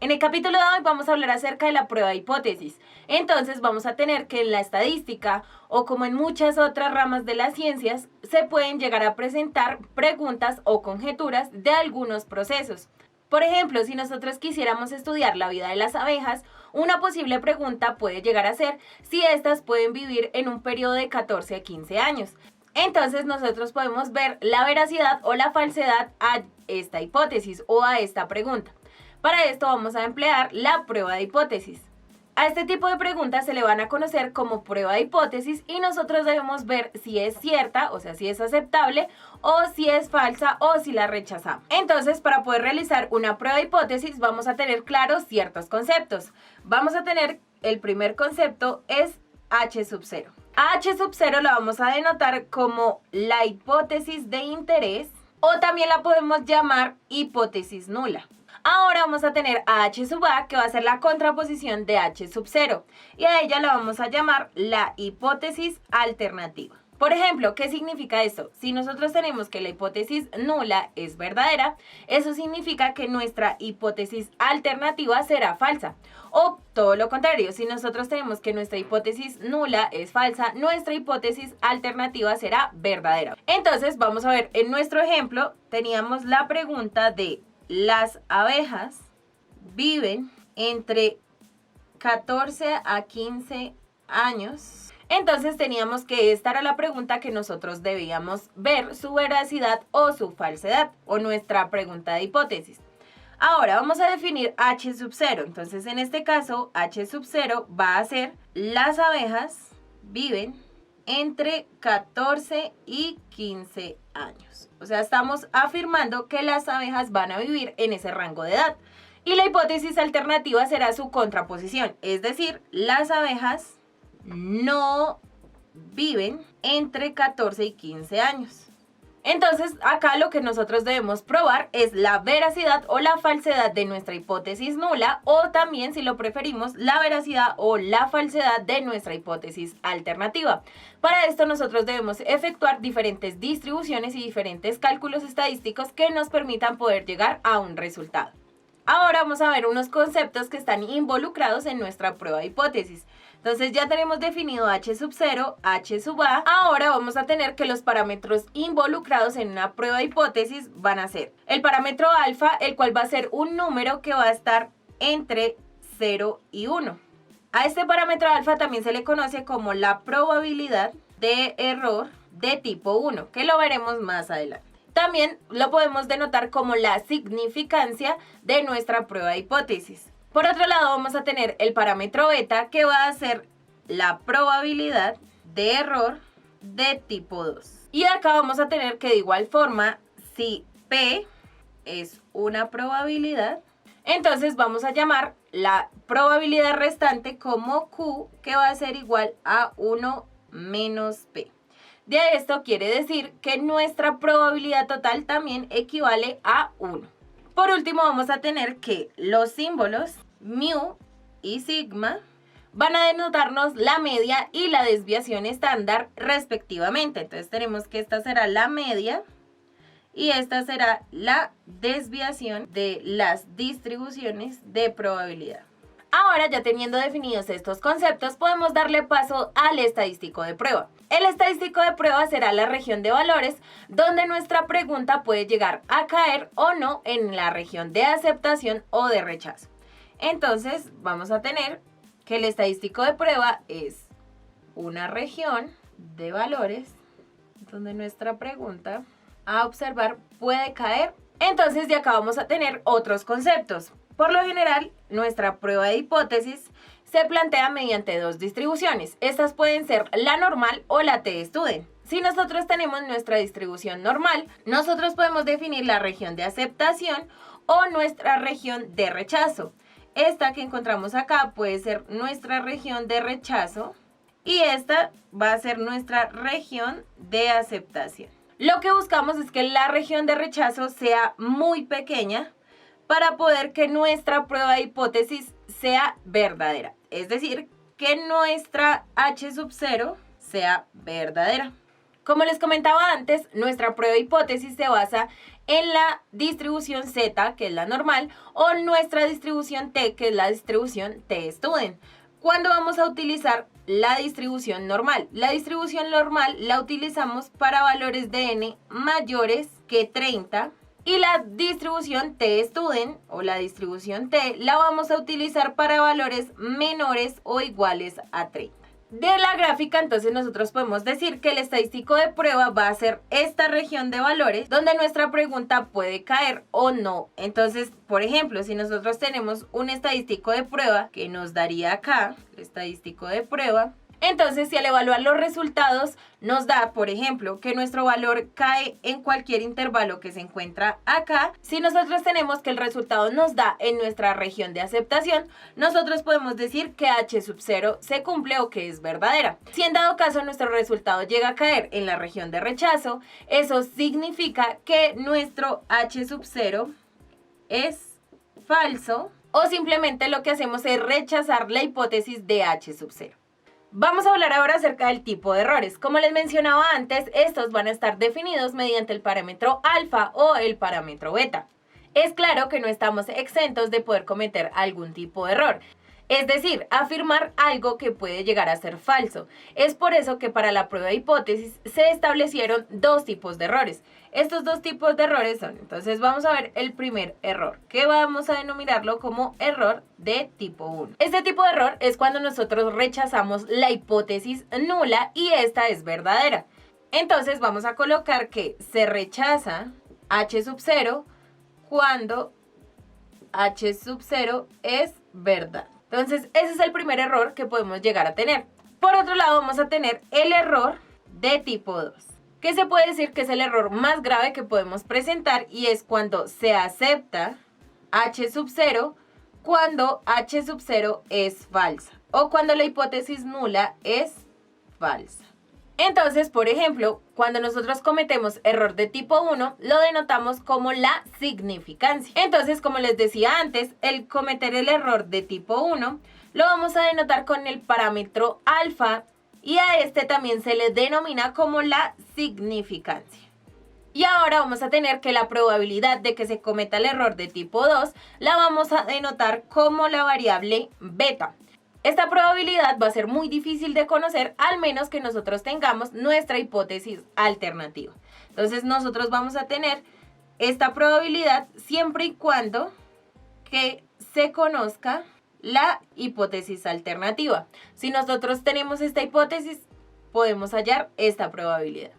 En el capítulo de hoy vamos a hablar acerca de la prueba de hipótesis. Entonces vamos a tener que en la estadística o como en muchas otras ramas de las ciencias se pueden llegar a presentar preguntas o conjeturas de algunos procesos. Por ejemplo, si nosotros quisiéramos estudiar la vida de las abejas, una posible pregunta puede llegar a ser si éstas pueden vivir en un periodo de 14 a 15 años. Entonces nosotros podemos ver la veracidad o la falsedad a esta hipótesis o a esta pregunta. Para esto vamos a emplear la prueba de hipótesis. A este tipo de preguntas se le van a conocer como prueba de hipótesis y nosotros debemos ver si es cierta, o sea, si es aceptable, o si es falsa o si la rechazamos. Entonces, para poder realizar una prueba de hipótesis vamos a tener claros ciertos conceptos. Vamos a tener, el primer concepto es H sub 0. A H sub 0 la vamos a denotar como la hipótesis de interés o también la podemos llamar hipótesis nula. Ahora vamos a tener a H sub A, que va a ser la contraposición de H sub 0, y a ella la vamos a llamar la hipótesis alternativa. Por ejemplo, ¿qué significa esto? Si nosotros tenemos que la hipótesis nula es verdadera, eso significa que nuestra hipótesis alternativa será falsa. O todo lo contrario, si nosotros tenemos que nuestra hipótesis nula es falsa, nuestra hipótesis alternativa será verdadera. Entonces, vamos a ver, en nuestro ejemplo teníamos la pregunta de las abejas viven entre 14 a 15 años. Entonces teníamos que esta era la pregunta que nosotros debíamos ver su veracidad o su falsedad o nuestra pregunta de hipótesis. Ahora vamos a definir H sub 0. Entonces en este caso H sub 0 va a ser las abejas viven entre 14 y 15 años. O sea, estamos afirmando que las abejas van a vivir en ese rango de edad. Y la hipótesis alternativa será su contraposición, es decir, las abejas no viven entre 14 y 15 años. Entonces, acá lo que nosotros debemos probar es la veracidad o la falsedad de nuestra hipótesis nula o también, si lo preferimos, la veracidad o la falsedad de nuestra hipótesis alternativa. Para esto nosotros debemos efectuar diferentes distribuciones y diferentes cálculos estadísticos que nos permitan poder llegar a un resultado. Ahora vamos a ver unos conceptos que están involucrados en nuestra prueba de hipótesis. Entonces ya tenemos definido H sub 0, H sub A. Ahora vamos a tener que los parámetros involucrados en una prueba de hipótesis van a ser el parámetro alfa, el cual va a ser un número que va a estar entre 0 y 1. A este parámetro alfa también se le conoce como la probabilidad de error de tipo 1, que lo veremos más adelante. También lo podemos denotar como la significancia de nuestra prueba de hipótesis. Por otro lado, vamos a tener el parámetro beta, que va a ser la probabilidad de error de tipo 2. Y acá vamos a tener que de igual forma, si P es una probabilidad, entonces vamos a llamar la probabilidad restante como Q, que va a ser igual a 1 menos P. De esto quiere decir que nuestra probabilidad total también equivale a 1. Por último, vamos a tener que los símbolos mu y sigma van a denotarnos la media y la desviación estándar respectivamente. Entonces tenemos que esta será la media y esta será la desviación de las distribuciones de probabilidad. Ahora, ya teniendo definidos estos conceptos, podemos darle paso al estadístico de prueba. El estadístico de prueba será la región de valores donde nuestra pregunta puede llegar a caer o no en la región de aceptación o de rechazo. Entonces, vamos a tener que el estadístico de prueba es una región de valores donde nuestra pregunta a observar puede caer. Entonces, de acá vamos a tener otros conceptos. Por lo general, nuestra prueba de hipótesis se plantea mediante dos distribuciones. Estas pueden ser la normal o la t-student. Si nosotros tenemos nuestra distribución normal, nosotros podemos definir la región de aceptación o nuestra región de rechazo. Esta que encontramos acá puede ser nuestra región de rechazo y esta va a ser nuestra región de aceptación. Lo que buscamos es que la región de rechazo sea muy pequeña para poder que nuestra prueba de hipótesis sea verdadera. Es decir, que nuestra H sub 0 sea verdadera. Como les comentaba antes, nuestra prueba de hipótesis se basa en la distribución Z, que es la normal, o nuestra distribución T, que es la distribución T-Student. ¿Cuándo vamos a utilizar la distribución normal? La distribución normal la utilizamos para valores de n mayores que 30 y la distribución T-Student o la distribución T la vamos a utilizar para valores menores o iguales a 30. De la gráfica, entonces, nosotros podemos decir que el estadístico de prueba va a ser esta región de valores donde nuestra pregunta puede caer o no. Entonces, por ejemplo, si nosotros tenemos un estadístico de prueba que nos daría acá, el estadístico de prueba, entonces, si al evaluar los resultados nos da, por ejemplo, que nuestro valor cae en cualquier intervalo que se encuentra acá, si nosotros tenemos que el resultado nos da en nuestra región de aceptación, nosotros podemos decir que H sub 0 se cumple o que es verdadera. Si en dado caso nuestro resultado llega a caer en la región de rechazo, eso significa que nuestro H sub 0 es falso o simplemente lo que hacemos es rechazar la hipótesis de H sub 0. Vamos a hablar ahora acerca del tipo de errores. Como les mencionaba antes, estos van a estar definidos mediante el parámetro alfa o el parámetro beta. Es claro que no estamos exentos de poder cometer algún tipo de error, es decir, afirmar algo que puede llegar a ser falso. Es por eso que para la prueba de hipótesis se establecieron dos tipos de errores. Estos dos tipos de errores son, entonces vamos a ver el primer error, que vamos a denominarlo como error de tipo 1. Este tipo de error es cuando nosotros rechazamos la hipótesis nula y esta es verdadera. Entonces vamos a colocar que se rechaza H sub 0 cuando H sub 0 es verdad. Entonces ese es el primer error que podemos llegar a tener. Por otro lado vamos a tener el error de tipo 2. Que se puede decir que es el error más grave que podemos presentar y es cuando se acepta H sub 0 cuando H sub 0 es falsa o cuando la hipótesis nula es falsa. Entonces, por ejemplo, cuando nosotros cometemos error de tipo 1, lo denotamos como la significancia. Entonces, como les decía antes, el cometer el error de tipo 1 lo vamos a denotar con el parámetro alfa y a este también se le denomina como la significancia. Y ahora vamos a tener que la probabilidad de que se cometa el error de tipo 2 la vamos a denotar como la variable beta. Esta probabilidad va a ser muy difícil de conocer al menos que nosotros tengamos nuestra hipótesis alternativa. Entonces nosotros vamos a tener esta probabilidad siempre y cuando que se conozca la hipótesis alternativa. Si nosotros tenemos esta hipótesis, podemos hallar esta probabilidad.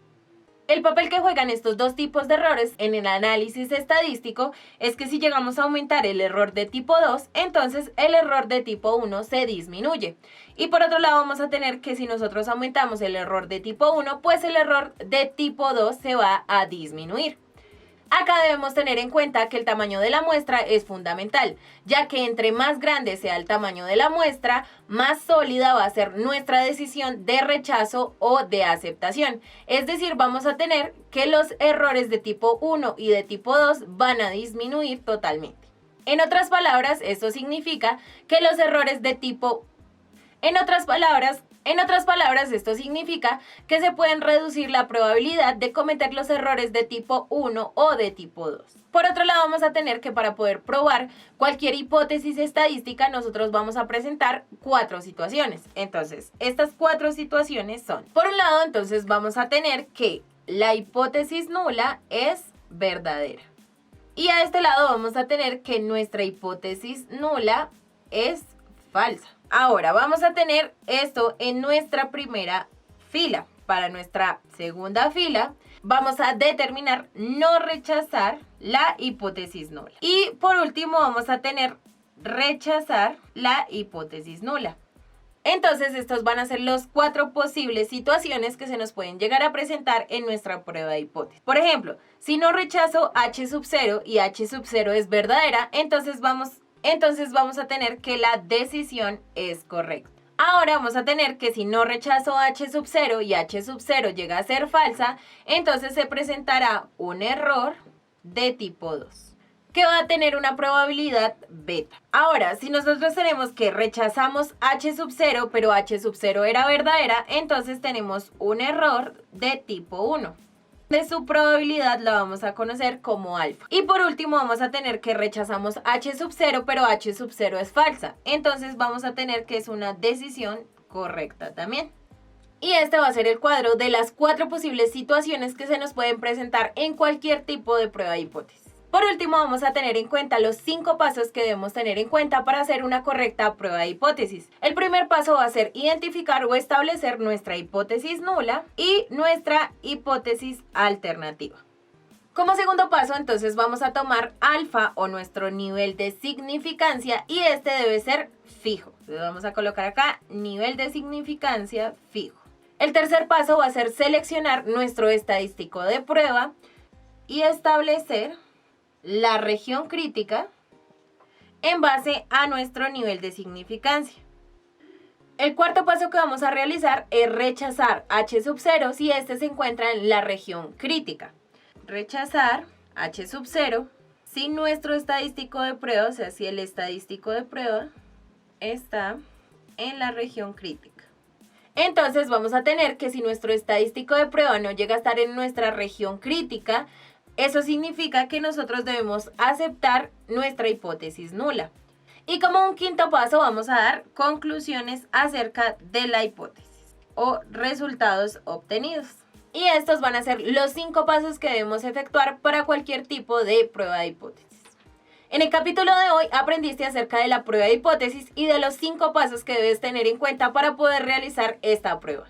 El papel que juegan estos dos tipos de errores en el análisis estadístico es que si llegamos a aumentar el error de tipo 2, entonces el error de tipo 1 se disminuye. Y por otro lado vamos a tener que si nosotros aumentamos el error de tipo 1, pues el error de tipo 2 se va a disminuir. Acá debemos tener en cuenta que el tamaño de la muestra es fundamental, ya que entre más grande sea el tamaño de la muestra, más sólida va a ser nuestra decisión de rechazo o de aceptación. Es decir, vamos a tener que los errores de tipo 1 y de tipo 2 van a disminuir totalmente. En otras palabras, esto significa que los errores de tipo... En otras palabras, esto significa que se pueden reducir la probabilidad de cometer los errores de tipo 1 o de tipo 2. Por otro lado, vamos a tener que para poder probar cualquier hipótesis estadística, nosotros vamos a presentar 4 situaciones. Entonces, estas 4 situaciones son, por un lado, entonces vamos a tener que la hipótesis nula es verdadera. Y a este lado vamos a tener que nuestra hipótesis nula es falsa. Ahora vamos a tener esto en nuestra primera fila. Para nuestra segunda fila vamos a determinar no rechazar la hipótesis nula. Y por último vamos a tener rechazar la hipótesis nula. Entonces estos van a ser los 4 posibles situaciones que se nos pueden llegar a presentar en nuestra prueba de hipótesis. Por ejemplo, si no rechazo H sub 0 y H sub 0 es verdadera, entonces vamos a tener que la decisión es correcta. Ahora vamos a tener que si no rechazo H sub 0 y H sub 0 llega a ser falsa, entonces se presentará un error de tipo 2. que va a tener una probabilidad beta. Ahora, si nosotros tenemos que rechazamos h sub 0, pero h sub 0 era verdadera, entonces tenemos un error de tipo 1. De su probabilidad la vamos a conocer como alfa. Y por último vamos a tener que rechazamos h sub 0, pero h sub 0 es falsa. Entonces vamos a tener que es una decisión correcta también. Y este va a ser el cuadro de las 4 posibles situaciones que se nos pueden presentar en cualquier tipo de prueba de hipótesis. Por último, vamos a tener en cuenta los 5 pasos que debemos tener en cuenta para hacer una correcta prueba de hipótesis. El primer paso va a ser identificar o establecer nuestra hipótesis nula y nuestra hipótesis alternativa. Como segundo paso, entonces vamos a tomar alfa o nuestro nivel de significancia y este debe ser fijo. Entonces vamos a colocar acá nivel de significancia fijo. El tercer paso va a ser seleccionar nuestro estadístico de prueba y establecer la región crítica en base a nuestro nivel de significancia. El cuarto paso que vamos a realizar es rechazar h sub 0 si este se encuentra en la región crítica. Rechazar h sub 0 si nuestro estadístico de prueba, o sea, si el estadístico de prueba está en la región crítica. Entonces vamos a tener que si nuestro estadístico de prueba no llega a estar en nuestra región crítica, eso significa que nosotros debemos aceptar nuestra hipótesis nula. Y como un quinto paso vamos a dar conclusiones acerca de la hipótesis o resultados obtenidos. Y estos van a ser los 5 pasos que debemos efectuar para cualquier tipo de prueba de hipótesis. En el capítulo de hoy aprendiste acerca de la prueba de hipótesis y de los 5 pasos que debes tener en cuenta para poder realizar esta prueba.